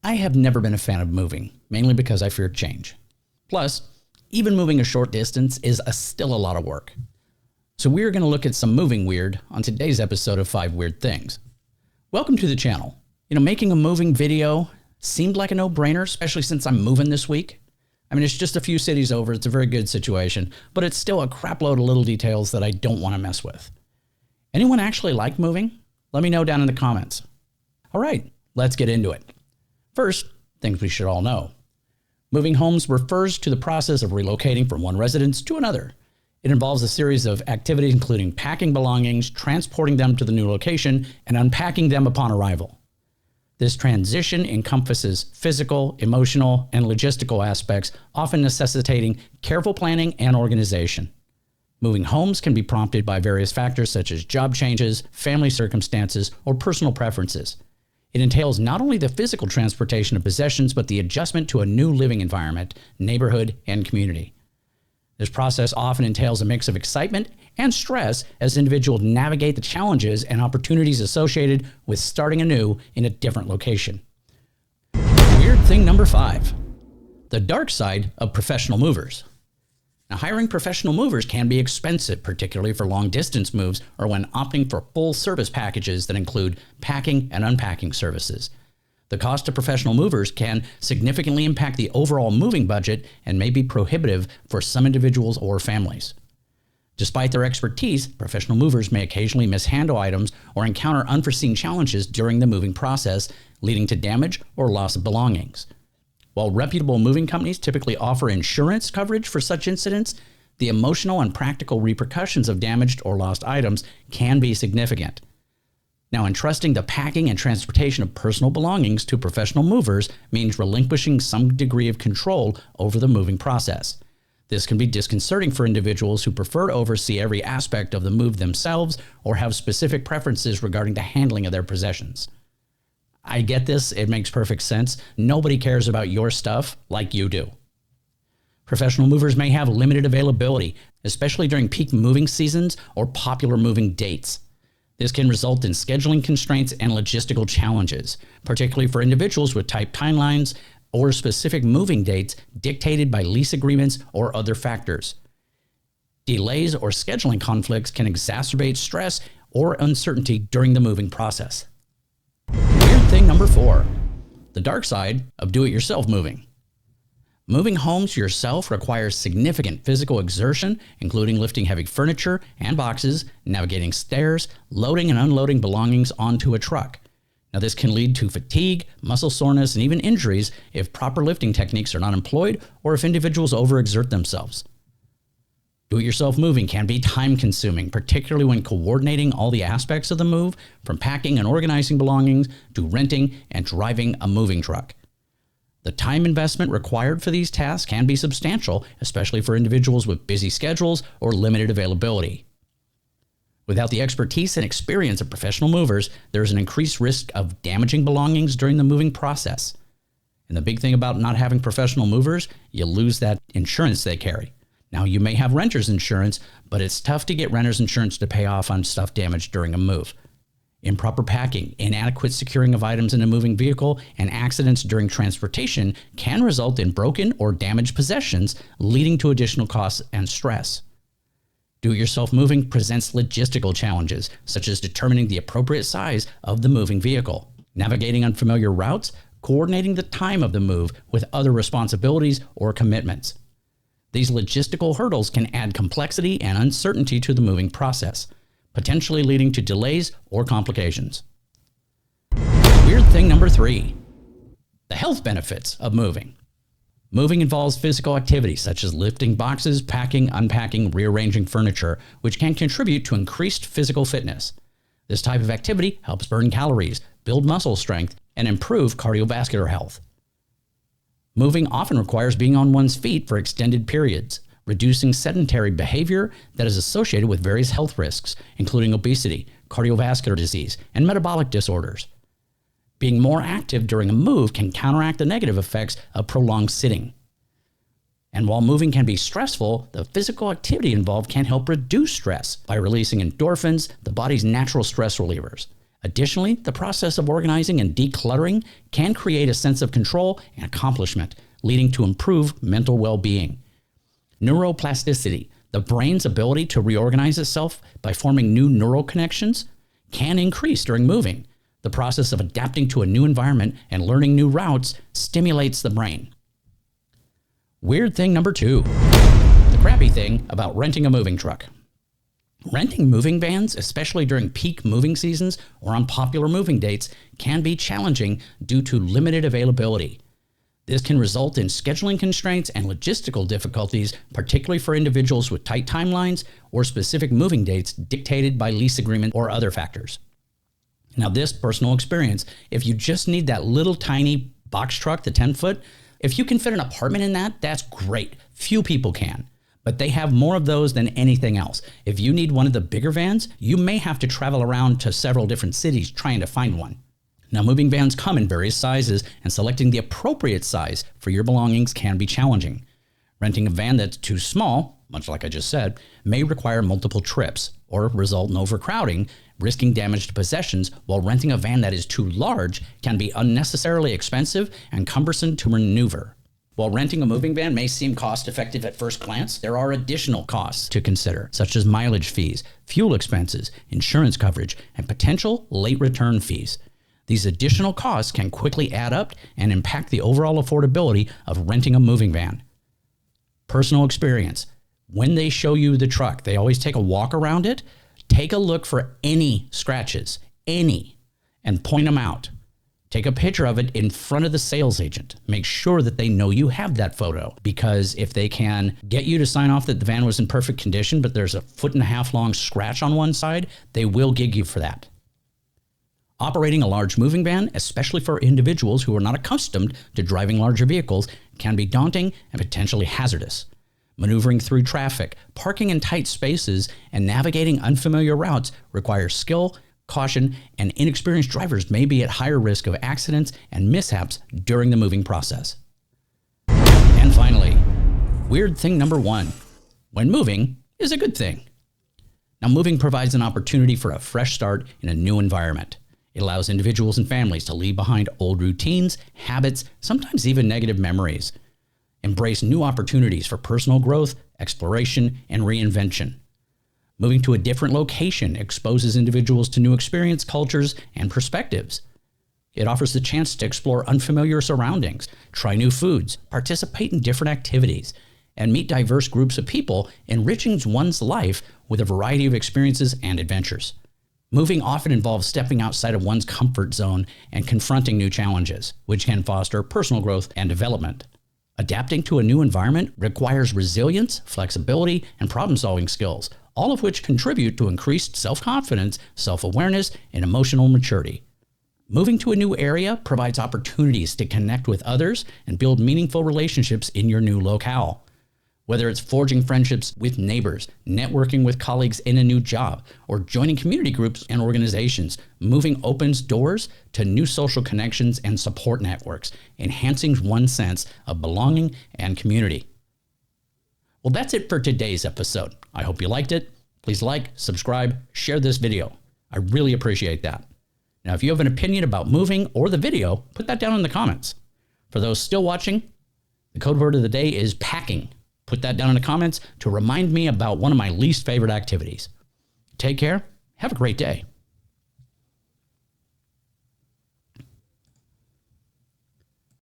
I have never been a fan of moving, mainly because I fear change. Plus, even moving a short distance is still a lot of work. So we're going to look at some moving weird on today's episode of 5 Weird Things. Welcome to the channel. Making a moving video seemed like a no-brainer, especially since I'm moving this week. I mean, it's just a few cities over. It's a very good situation, but it's still a crap load of little details that I don't want to mess with. Anyone actually like moving? Let me know down in the comments. All right, let's get into it. First, things we should all know. Moving homes refers to the process of relocating from one residence to another. It involves a series of activities including packing belongings, transporting them to the new location, and unpacking them upon arrival. This transition encompasses physical, emotional, and logistical aspects, often necessitating careful planning and organization. Moving homes can be prompted by various factors such as job changes, family circumstances, or personal preferences. It entails not only the physical transportation of possessions, but the adjustment to a new living environment, neighborhood, and community. This process often entails a mix of excitement and stress as individuals navigate the challenges and opportunities associated with starting anew in a different location. Weird thing number 5, the dark side of professional movers. Now, hiring professional movers can be expensive, particularly for long-distance moves or when opting for full-service packages that include packing and unpacking services. The cost of professional movers can significantly impact the overall moving budget and may be prohibitive for some individuals or families. Despite their expertise, professional movers may occasionally mishandle items or encounter unforeseen challenges during the moving process, leading to damage or loss of belongings. While reputable moving companies typically offer insurance coverage for such incidents, the emotional and practical repercussions of damaged or lost items can be significant. Now, entrusting the packing and transportation of personal belongings to professional movers means relinquishing some degree of control over the moving process. This can be disconcerting for individuals who prefer to oversee every aspect of the move themselves or have specific preferences regarding the handling of their possessions. I get this, it makes perfect sense. Nobody cares about your stuff like you do. Professional movers may have limited availability, especially during peak moving seasons or popular moving dates. This can result in scheduling constraints and logistical challenges, particularly for individuals with tight timelines or specific moving dates dictated by lease agreements or other factors. Delays or scheduling conflicts can exacerbate stress or uncertainty during the moving process. Weird thing number 4, the dark side of do-it-yourself moving. Moving homes yourself requires significant physical exertion, including lifting heavy furniture and boxes, navigating stairs, loading and unloading belongings onto a truck. Now, this can lead to fatigue, muscle soreness, and even injuries if proper lifting techniques are not employed or if individuals overexert themselves. Do-it-yourself moving can be time-consuming, particularly when coordinating all the aspects of the move, from packing and organizing belongings to renting and driving a moving truck. The time investment required for these tasks can be substantial, especially for individuals with busy schedules or limited availability. Without the expertise and experience of professional movers, there is an increased risk of damaging belongings during the moving process. And the big thing about not having professional movers, you lose that insurance they carry. Now, you may have renter's insurance, but it's tough to get renter's insurance to pay off on stuff damaged during a move. Improper packing, inadequate securing of items in a moving vehicle, and accidents during transportation can result in broken or damaged possessions, leading to additional costs and stress. Do-it-yourself moving presents logistical challenges, such as determining the appropriate size of the moving vehicle, navigating unfamiliar routes, coordinating the time of the move with other responsibilities or commitments. These logistical hurdles can add complexity and uncertainty to the moving process, potentially leading to delays or complications. Weird thing number 3, the health benefits of moving. Moving involves physical activities such as lifting boxes, packing, unpacking, rearranging furniture, which can contribute to increased physical fitness. This type of activity helps burn calories, build muscle strength, and improve cardiovascular health. Moving often requires being on one's feet for extended periods, reducing sedentary behavior that is associated with various health risks, including obesity, cardiovascular disease, and metabolic disorders. Being more active during a move can counteract the negative effects of prolonged sitting. And while moving can be stressful, the physical activity involved can help reduce stress by releasing endorphins, the body's natural stress relievers. Additionally, the process of organizing and decluttering can create a sense of control and accomplishment, leading to improved mental well-being. Neuroplasticity, the brain's ability to reorganize itself by forming new neural connections, can increase during moving. The process of adapting to a new environment and learning new routes stimulates the brain. Weird thing number 2, the crappy thing about renting a moving truck. Renting moving vans, especially during peak moving seasons or on popular moving dates, can be challenging due to limited availability. This can result in scheduling constraints and logistical difficulties, particularly for individuals with tight timelines or specific moving dates dictated by lease agreement or other factors. Now, this personal experience, if you just need that little tiny box truck, the 10-foot, if you can fit an apartment in that, that's great. Few people can, but they have more of those than anything else. If you need one of the bigger vans, you may have to travel around to several different cities trying to find one. Now, moving vans come in various sizes, and selecting the appropriate size for your belongings can be challenging. Renting a van that's too small, much like I just said, may require multiple trips or result in overcrowding, risking damage to possessions, while renting a van that is too large can be unnecessarily expensive and cumbersome to maneuver. While renting a moving van may seem cost-effective at first glance, there are additional costs to consider, such as mileage fees, fuel expenses, insurance coverage, and potential late return fees. These additional costs can quickly add up and impact the overall affordability of renting a moving van. Personal experience. When they show you the truck, they always take a walk around it. Take a look for any scratches, and point them out. Take a picture of it in front of the sales agent. Make sure that they know you have that photo, because if they can get you to sign off that the van was in perfect condition, but there's a 1.5 foot long scratch on one side, they will gig you for that. Operating a large moving van, especially for individuals who are not accustomed to driving larger vehicles, can be daunting and potentially hazardous. Maneuvering through traffic, parking in tight spaces, and navigating unfamiliar routes requires skill, caution, and inexperienced drivers may be at higher risk of accidents and mishaps during the moving process. And finally, weird thing number 1. When moving is a good thing. Now, moving provides an opportunity for a fresh start in a new environment. It allows individuals and families to leave behind old routines, habits, sometimes even negative memories. Embrace new opportunities for personal growth, exploration, and reinvention. Moving to a different location exposes individuals to new experience, cultures, and perspectives. It offers the chance to explore unfamiliar surroundings, try new foods, participate in different activities, and meet diverse groups of people, enriching one's life with a variety of experiences and adventures. Moving often involves stepping outside of one's comfort zone and confronting new challenges, which can foster personal growth and development. Adapting to a new environment requires resilience, flexibility, and problem-solving skills, all of which contribute to increased self-confidence, self-awareness, and emotional maturity. Moving to a new area provides opportunities to connect with others and build meaningful relationships in your new locale. Whether it's forging friendships with neighbors, networking with colleagues in a new job, or joining community groups and organizations, moving opens doors to new social connections and support networks, enhancing one's sense of belonging and community. Well, that's it for today's episode. I hope you liked it. Please like, subscribe, share this video. I really appreciate that. Now, if you have an opinion about moving or the video, put that down in the comments. For those still watching, the code word of the day is packing. Put that down in the comments to remind me about one of my least favorite activities. Take care. Have a great day.